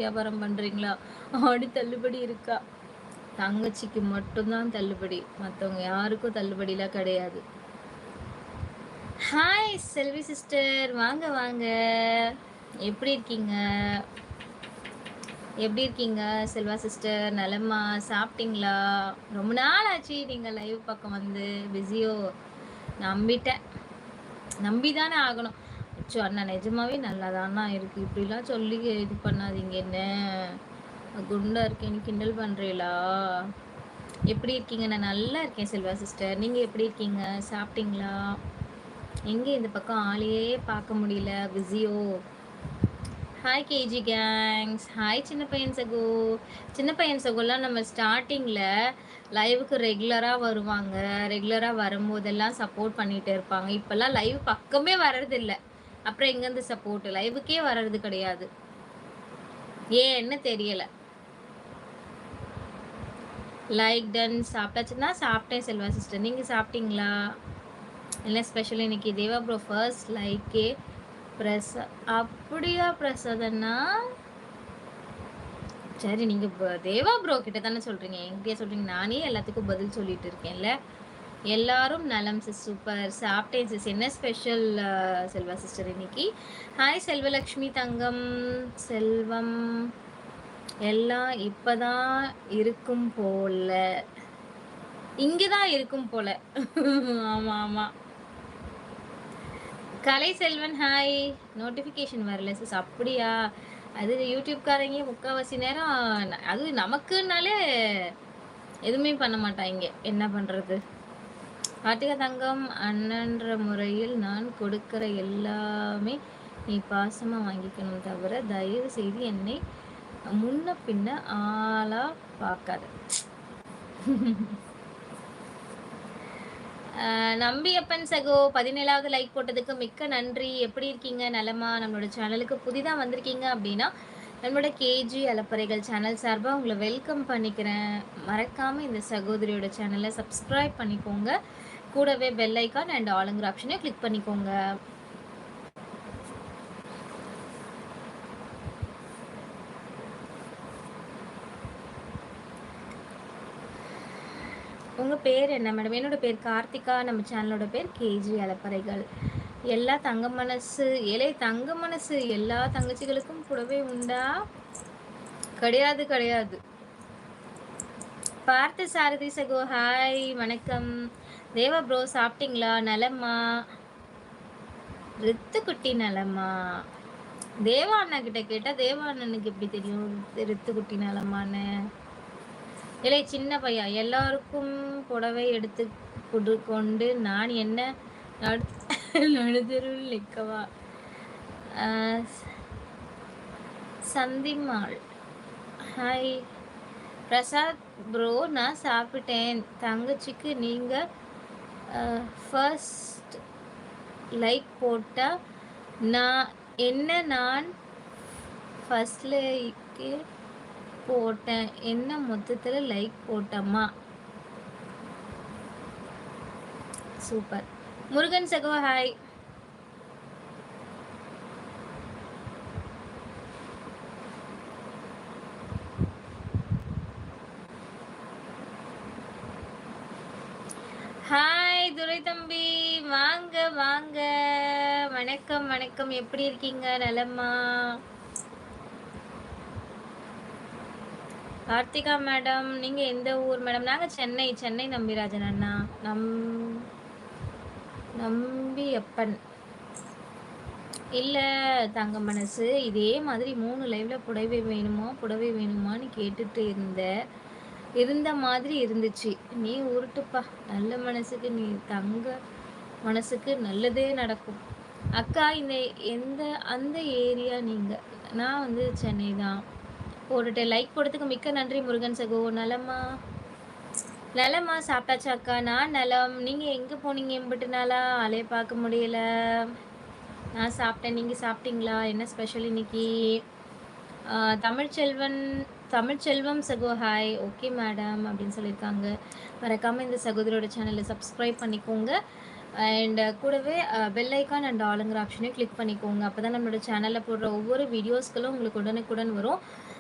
வியாபாரம் பண்றீங்களா? ஆடி தள்ளுபடி இருக்கா? தங்கச்சிக்கு மட்டும்தான் தள்ளுபடி. மத்தவங்க யாருக்கும் தள்ளுபடிலாம் கிடையாது. ஹாய் செல்வி சிஸ்டர். வாங்க வாங்க. எப்படி இருக்கீங்க? எப்படி இருக்கீங்க செல்வா சிஸ்டர்? நலமா? சாப்பிட்டீங்களா? ரொம்ப நாள் ஆச்சு நீங்க லைவ் பக்கம் வந்து. பிஸியோ? நம்பிட்டேன். நம்பிதானே ஆகணும். அச்சோ அண்ணா நிஜமாவே நல்லாதாண்ணா இருக்கு. இப்படிலாம் சொல்லி இது பண்ணாதீங்க என்ன. குண்டா இருக்கேன்னு கிண்டல் பண்றீங்களா? எப்படி இருக்கீங்க? நான் நல்லா இருக்கேன் செல்வா சிஸ்டர். நீங்க எப்படி இருக்கீங்க? சாப்பிட்டீங்களா? எங்க இந்த பக்கம் ஆளையே பார்க்க முடியல. பிஸியோ? Hi KG gangs. ஹாய் சின்ன பையன் சகோ. சின்ன பையன் சகோலாம் நம்ம ஸ்டார்டிங்கில் லைவுக்கு ரெகுலராக வருவாங்க. ரெகுலராக வரும்போதெல்லாம் சப்போர்ட் பண்ணிகிட்டே இருப்பாங்க. இப்போல்லாம் லைவ் பக்கமே வர்றதில்லை. அப்புறம் எங்கேருந்து சப்போர்ட்? லைவுக்கே வர்றது கிடையாது. ஏன்னு தெரியலை. Like done. சாப்பிட்டாச்சுன்னா சாப்பிட்டேன் செல்வா சிஸ்டர். நீங்கள் சாப்பிட்டீங்களா? என்ன ஸ்பெஷல் இன்னைக்கு? தேவா ப்ரோ ஃபர்ஸ்ட் லைக்கே அப்படியா பிரசாதண்ணா? சரி நீங்கள் தேவா ப்ரோ கிட்ட தானே சொல்கிறீங்க, என்கிட்டயே சொல்கிறீங்க. நானே எல்லாத்துக்கும் பதில் சொல்லிட்டு இருக்கேன்ல. எல்லாரும் நலம் சிஸ். சூப்பர். சாப்பிட்டேன் சிஸ். என்ன ஸ்பெஷல் செல்வா சிஸ்டர் இன்னைக்கு? ஹாய் செல்வலக்ஷ்மி தங்கம். செல்வம் எல்லாம் இப்பதான் இருக்கும் போல. இங்கதான் இருக்கும் போல. ஆமா ஆமா. கலை செல்வன் ஹாய். நோட்டிஃபிகேஷன் வரல சிஸ். அப்படியா? அது யூடியூப்காரங்க முக்கால்வாசி நேரம் அது நமக்குன்னாலே எதுவுமே பண்ண மாட்டாங்க. என்ன பண்ணுறது? கார்த்திகா தங்கம். அண்ணன்ற முறையில் நான் கொடுக்குற எல்லாமே நீ பாசமாக வாங்கிக்கணும் தவிர தயவு செய்து என்னை முன்ன பின்ன ஆளா பார்க்காத. நம்பியப்பன் சகோ 17வது லைக் போட்டதுக்கு மிக்க நன்றி. எப்படி இருக்கீங்க? நலமா? நம்மளோட சேனலுக்கு புதிதாக வந்திருக்கீங்க அப்படின்னா நம்மளோட கேஜி அலப்பறைகள் சேனல் சார்பாக உங்களை வெல்கம் பண்ணிக்கிறேன். மறக்காமல் இந்த சகோதரியோட சேனலை சப்ஸ்கிரைப் பண்ணிக்கோங்க. கூடவே பெல் ஐக்கான் அண்ட் ஆளுங்கிற ஆப்ஷனையும் கிளிக் பண்ணிக்கோங்க. உங்கள் பேர் என்ன மேடம்? என்னோட பேர் கார்த்திகா. நம்ம சேனலோட பேர் கேஜி அலப்பறைகள். எல்லா தங்க மனசு தங்க மனசு எல்லா தங்கச்சிகளுக்கும் கூடவே உண்டா? கிடையாது கிடையாது. பார்த்து சாரதி சகோ ஹாய் வணக்கம். தேவா ப்ரோ சாப்பிட்டீங்களா? நலமா? ரித்துக்குட்டி நலமா? தேவா அண்ணா கிட்ட கேட்டா தேவா அண்ணனுக்கு எப்படி தெரியும் ரித்துக்குட்டி நலமான்னு? இல்லை சின்ன பையா எல்லாருக்கும் புடவை எடுத்து கொண்டு நான் என்ன நடுதருள் நிற்கவா? சந்திமாள் ஹாய். பிரசாத் ப்ரோ நான் சாப்பிட்டேன். தங்கச்சிக்கு நீங்கள் ஃபர்ஸ்ட் லைக் போட்டால் நான் ஃபர்ஸ்ட் லைக்கு போட்டேன். என்ன மொத்தத்தில் லைக் போட்டம்மா? சூப்பர். முருகன் சகோ ஹாய். ஹாய் துரை தம்பி. வாங்க வாங்க. வணக்கம் வணக்கம். எப்படி இருக்கீங்க? நலமா? கார்த்திகா மேடம் நீங்க எந்த ஊர் மேடம்? நாங்க சென்னை நம்பிராஜன் அண்ணா. நம்பியப்பன் இல்லை தங்க மனசு. இதே மாதிரி 3 லைவ்ல புடவை வேணுமான்னு கேட்டுட்டு இருந்த மாதிரி இருந்துச்சு. நீ உருட்டுப்பா. நல்ல மனசுக்கு நீ தங்க மனசுக்கு நல்லதே நடக்கும். அக்கா அந்த ஏரியா நீங்க? நான் வந்து சென்னை தான். போட்டுட்டேன். லைக் போடுறதுக்கு மிக்க நன்றி முருகன் சகோ. நலமா? சாப்பிட்டாச்சா அக்கா? நான் நலம். நீங்கள் எங்கே போனீங்க? எம்பிட்டு நாளா ஆளே பார்க்க முடியல. நான் சாப்பிட்டேன். நீங்கள் சாப்பிட்டீங்களா? என்ன ஸ்பெஷல் இன்னைக்கு? தமிழ்ச்செல்வம் சகோ ஹாய். ஓகே மேடம் அப்படின்னு சொல்லியிருக்காங்க. மறக்காமல் இந்த சகோதரியோட சேனலை சப்ஸ்கிரைப் பண்ணிக்கோங்க. அண்ட் கூடவே பெல் ஐகான் அண்ட் ஆளுங்கிற ஆப்ஷனையும் கிளிக் பண்ணிக்கோங்க. அப்பதான் நம்மளோட சேனல்ல போடுற ஒவ்வொரு வீடியோஸ்களும் உங்களுக்கு உடனுக்குடன் வரும்.